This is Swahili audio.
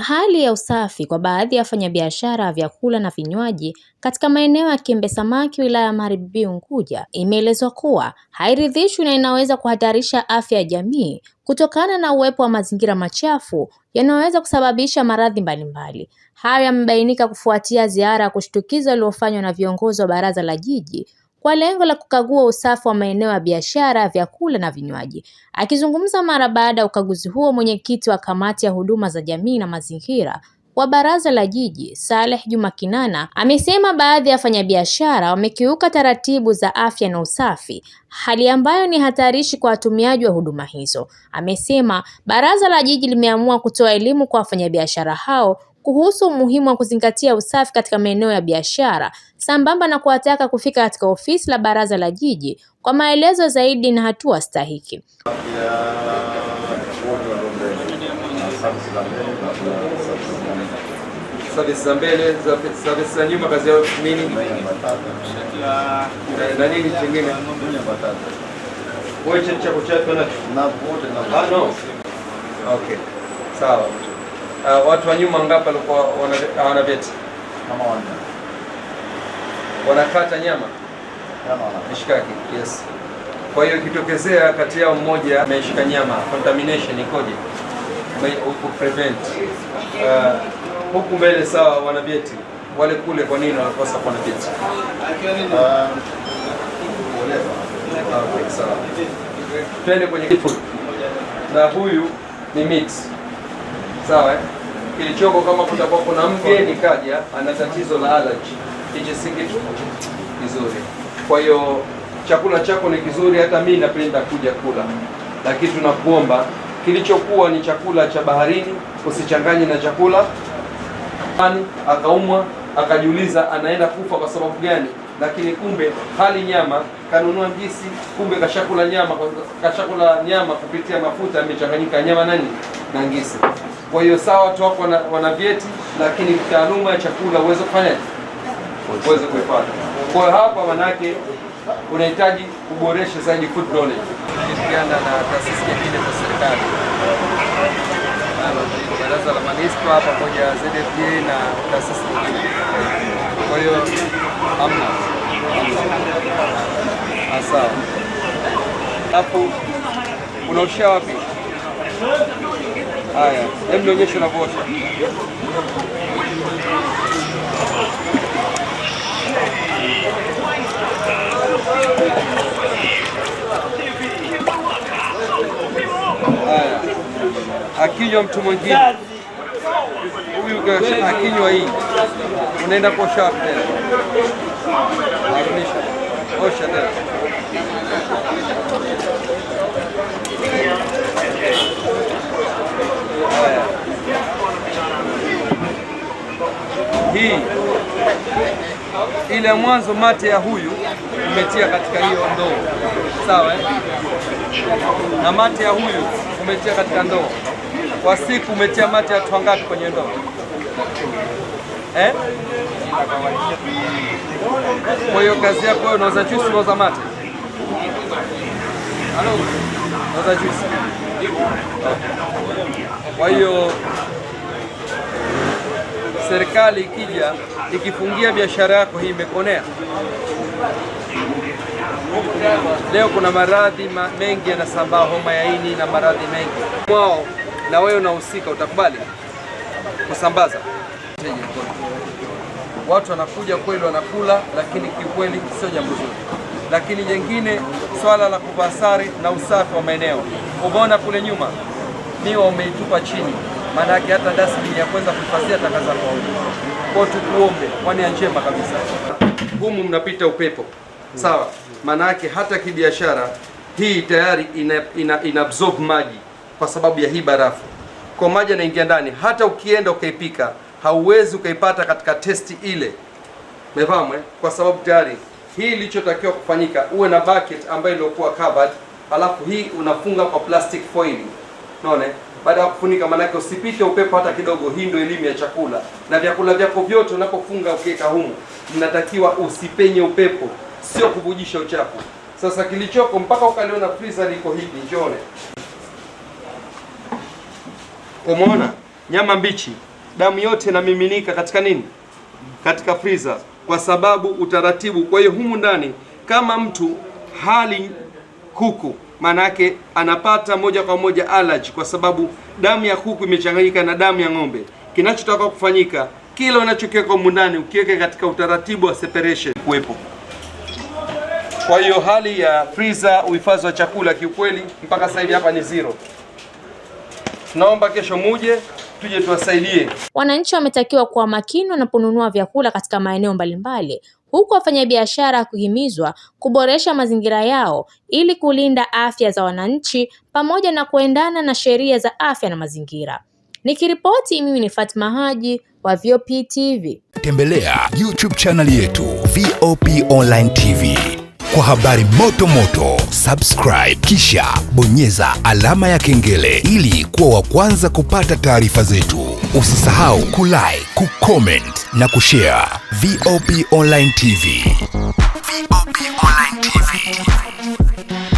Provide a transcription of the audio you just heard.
Hali ya usafi kwa baadhi ya wafanyabiashara wa vyakula na vinywaji katika maeneo ya Kiembe Samaki wilaya ya Magharibi Unguja imeelezwa kuwa hairidhishwi na inaweza kuhatarisha afya ya jamii kutokana na uwepo wa mazingira machafu yanayoweza kusababisha maradhi mbalimbali. Haya yamebainika kufuatia ziara ya kushtukiza iliyofanywa na viongozi wa baraza la jiji kwa lengo la kukagua usafi wa maeneo ya biashara, vyakula na vinywaji. Akizungumza mara baada ya ukaguzi huo, mwenyekiti wa kamati ya huduma za jamii na mazingira wa baraza la jiji, Saleh Juma Kinana, amesema baadhi ya wafanyabiashara wamekiuka taratibu za afya na usafi, hali ambayo ni hatarishi kwa watumiaji wa huduma hizo. Amesema baraza la jiji limeamua kutoa elimu kwa wafanyabiashara hao kuhusu umuhimu wa kuzingatia usafi katika maeneo ya biashara, sambamba na kuwataka kufika katika ofisi la baraza la jiji kwa maelezo zaidi na hatua stahiki. Service za mbele, service za nyuma, kazi yao nini? Na nini kingine? Wewe chako chako na wote na no. Okay. Sawa. Watu wa nyuma ngapi walikuwa wana vyeti? Kama wanakata nyama? Mishikaki. Yes. Kwa hiyo ikitokezea kati yao mmoja ameshika nyama, contamination ikoje? Prevent. Huku mbele sawa, wana vyeti. Wale kule kwa nini wanakosa kuwa na vyeti? Okay, sawa. Twende kwenye food. Na huyu ni meat. Sawa eh? Kilichoko kama kutakuwa kuna mgeni kaja ana tatizo la allergy, hicho si kitu kizuri. Kwa hiyo chakula chako ni kizuri, hata mimi napenda kuja kula, lakini tunakuomba kilichokuwa ni chakula cha baharini usichanganye na chakula akaumwa akajiuliza anaenda kufa kwa sababu gani, lakini kumbe hali nyama kanunua ngisi, kumbe kashakula nyama kupitia mafuta yamechanganyika nyama nani na ngisi. Kwa hiyo sawa, watu wako wana vyeti, lakini taaluma ya chakula uweze kufanya uweze kuipata. Kwa hiyo hapa manake unahitaji kuboresha zaidi food knowledge kuhusiana na taasisi nyingine za serikali, baraza la manispaa pamoja na ZFDA na taasisi nyingine. Kwa hiyo hamna sawa. Hapo unaosha wapi? Haya, hebu nionyeshe unavyoosha. Haya, akinywa mtu mwingine huyu akinywa hii, unaenda kuosha wapi tena? Arudisha, osha tena. Hii ile mwanzo mate ya huyu umetia katika hiyo ndoo, sawa eh? Na mate ya huyu umetia katika ndoo. Kwa siku umetia mate ya watu ngapi kwenye ndoo eh? Kwa hiyo kazi yako wewe unauza juice, unauza mate? Halo, unauza juice. Kwa hiyo serikali ikija ikifungia biashara yako hii imekonea. Leo kuna maradhi mengi yanasambaa, homa ya ini na maradhi mengi mwao, na wewe unahusika, utakubali kusambaza? Watu wanakuja kweli wanakula, lakini kiukweli sio jambo zuri. Lakini jengine, swala la kuvaa sare na usafi wa maeneo. Umeona kule nyuma miwa umeitupa chini, maana yake hata dustbin ya kwanza kuhifadhia taka zako. Kwa tukuombe kwa nia njema kabisa, humu mnapita upepo, sawa? Maana yake hata kibiashara hii tayari ina absorb maji kwa sababu ya hii barafu. Kwa maji yanaingia ndani, hata ukienda ukaipika hauwezi ukaipata katika testi ile. Umefahamu eh? Kwa sababu tayari hii ilichotakiwa kufanyika, uwe na bucket ambayo ilikuwa covered, alafu hii unafunga kwa plastic foil. Unaona? Baada ya kufunika, manake usipite upepo hata kidogo. Hii ndio elimu ya chakula, na vyakula vyako vyote unapofunga ukiweka humu, mnatakiwa usipenye upepo, sio kuvujisha uchafu. Sasa kilichoko mpaka ukaliona freezer liko hivi, njone. Umeona? Nyama mbichi damu yote inamiminika katika nini? Katika freezer, kwa sababu utaratibu. Kwa hiyo humu ndani kama mtu hali kuku, manake anapata moja kwa moja allergy, kwa sababu damu ya kuku imechanganyika na damu ya ng'ombe. Kinachotaka kufanyika, kile unachokiweka humu ndani ukiweke katika utaratibu wa separation kuwepo. Kwa hiyo hali ya freezer, uhifadhi wa chakula kiukweli mpaka sasa hivi hapa ni zero. Naomba kesho muje tuje tuwasaidie. Wananchi wametakiwa kuwa makini wanaponunua vyakula katika maeneo mbalimbali, huku wafanyabiashara kuhimizwa kuboresha mazingira yao ili kulinda afya za wananchi pamoja na kuendana na sheria za afya na mazingira. Nikiripoti, mimi ni Fatma Haji wa VOP TV. Tembelea YouTube channel yetu VOP Online TV kwa habari moto moto. Subscribe kisha bonyeza alama ya kengele ili kuwa wa kwanza kupata taarifa zetu. Usisahau kulike, kucomment na kushare. VOP Online TV. VOP Online TV.